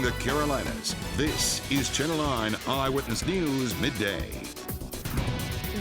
the Carolinas. This is Channel 9 Eyewitness News Midday.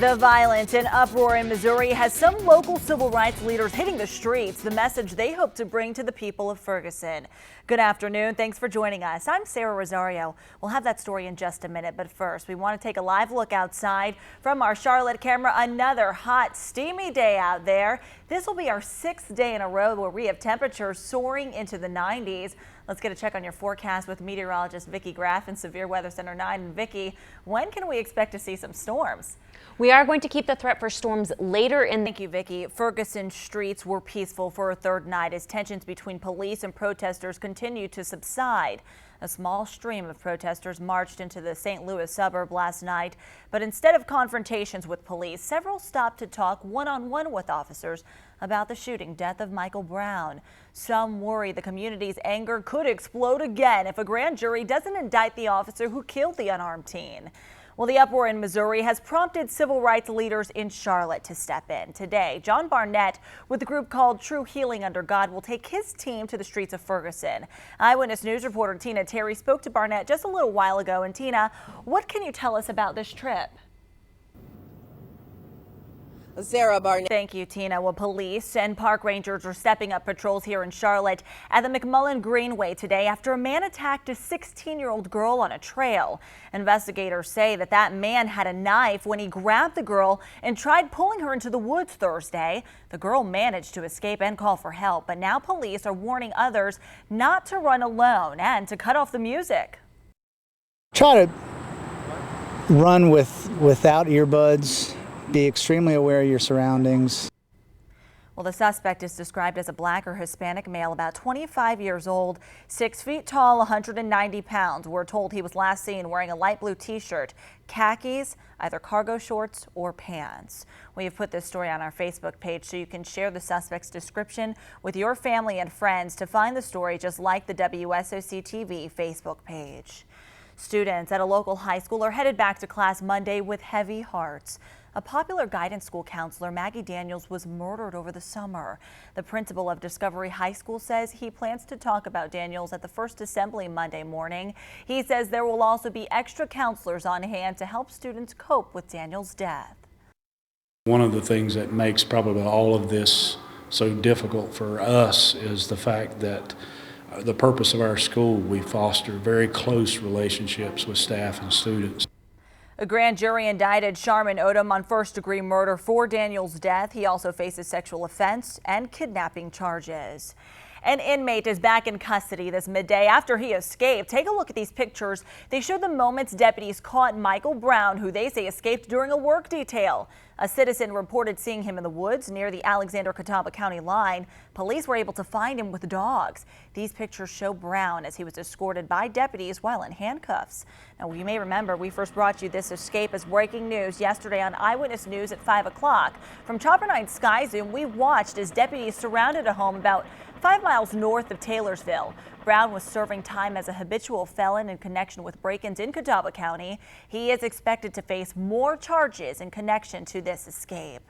The violence and uproar in Missouri has some local civil rights leaders hitting the streets, the message they hope to bring to the people of Ferguson. Good afternoon. Thanks for joining us. I'm Sarah Rosario. We'll have that story in just a minute, but first we want to take a live look outside from our Charlotte camera. Another hot, steamy day out there. This will be our 6th day in a row where we have temperatures soaring into the 90s. Let's get a check on your forecast with meteorologist Vicki Graff in Severe Weather Center 9. And Vicki, when can we expect to see some storms? We are going to keep the threat for storms later in the... Thank you, Vicki. Ferguson streets were peaceful for a third night as tensions between police and protesters continue to subside. A small stream of protesters marched into the St. Louis suburb last night, but instead of confrontations with police, several stopped to talk one-on-one with officers about the shooting death of Michael Brown. Some worry the community's anger could explode again if a grand jury doesn't indict the officer who killed the unarmed teen. Well, the uproar in Missouri has prompted civil rights leaders in Charlotte to step in. Today, John Barnett with the group called True Healing Under God will take his team to the streets of Ferguson. Eyewitness News reporter Tina Terry spoke to Barnett just a little while ago. And Tina, what can you tell us about this trip? Sarah Barnett. Thank you, Tina. Well, police and park rangers are stepping up patrols here in Charlotte at the McMullen Greenway today after a man attacked a 16-year-old girl on a trail. Investigators say that man had a knife when he grabbed the girl and tried pulling her into the woods Thursday. The girl managed to escape and call for help, but now police are warning others not to run alone and to cut off the music. Try to run without earbuds. Be extremely aware of your surroundings. Well, the suspect is described as a black or Hispanic male, about 25 years old, 6 feet tall, 190 pounds. We're told he was last seen wearing a light blue t-shirt, khakis, either cargo shorts or pants. We have put this story on our Facebook page so you can share the suspect's description with your family and friends. To find the story, just like the WSOC-TV Facebook page. Students at a local high school are headed back to class Monday with heavy hearts. A popular guidance school counselor, Maggie Daniels, was murdered over the summer. The principal of Discovery High School says he plans to talk about Daniels at the first assembly Monday morning. He says there will also be extra counselors on hand to help students cope with Daniels' death. One of the things that makes probably all of this so difficult for us is the fact that the purpose of our school, we foster very close relationships with staff and students. A grand jury indicted Sharman Odom on first-degree murder for Daniels' death. He also faces sexual offense and kidnapping charges. An inmate is back in custody this midday after he escaped. Take a look at these pictures. They show the moments deputies caught Michael Brown, who they say escaped during a work detail. A citizen reported seeing him in the woods near the Alexander-Catawba County line. Police were able to find him with dogs. These pictures show Brown as he was escorted by deputies while in handcuffs. Now, you may remember we first brought you this escape as breaking news yesterday on Eyewitness News at 5 o'clock. From Chopper 9 Sky Zoom, we watched as deputies surrounded a home about 5 miles north of Taylorsville. Brown was serving time as a habitual felon in connection with break-ins in Catawba County. He is expected to face more charges in connection to this escape.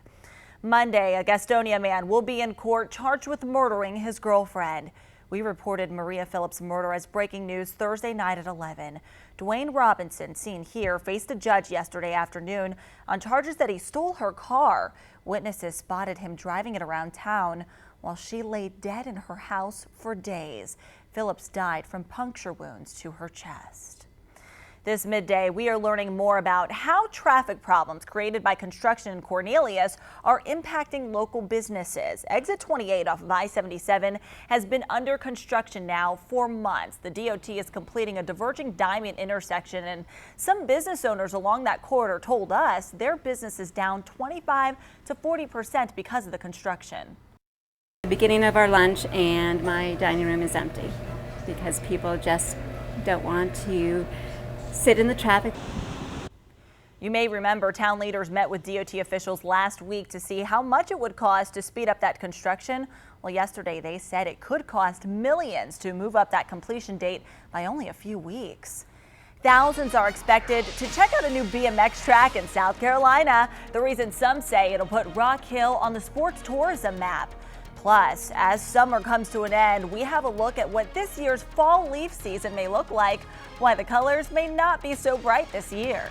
Monday, a Gastonia man will be in court charged with murdering his girlfriend. We reported Maria Phillips' murder as breaking news Thursday night at 11. Dwayne Robinson, seen here, faced a judge yesterday afternoon on charges that he stole her car. Witnesses spotted him driving it around town while she lay dead in her house for days. Phillips died from puncture wounds to her chest. This midday, we are learning more about how traffic problems created by construction in Cornelius are impacting local businesses. Exit 28 off of I-77 has been under construction now for months. The DOT is completing a diverging diamond intersection, and some business owners along that corridor told us their business is down 25 to 40% because of the construction. The beginning of our lunch and my dining room is empty because people just don't want to sit in the traffic. You may remember town leaders met with DOT officials last week to see how much it would cost to speed up that construction. Well, yesterday they said it could cost millions to move up that completion date by only a few weeks. Thousands are expected to check out a new BMX track in South Carolina. The reason some say it'll put Rock Hill on the sports tourism map. Plus, as summer comes to an end, we have a look at what this year's fall leaf season may look like, why the colors may not be so bright this year.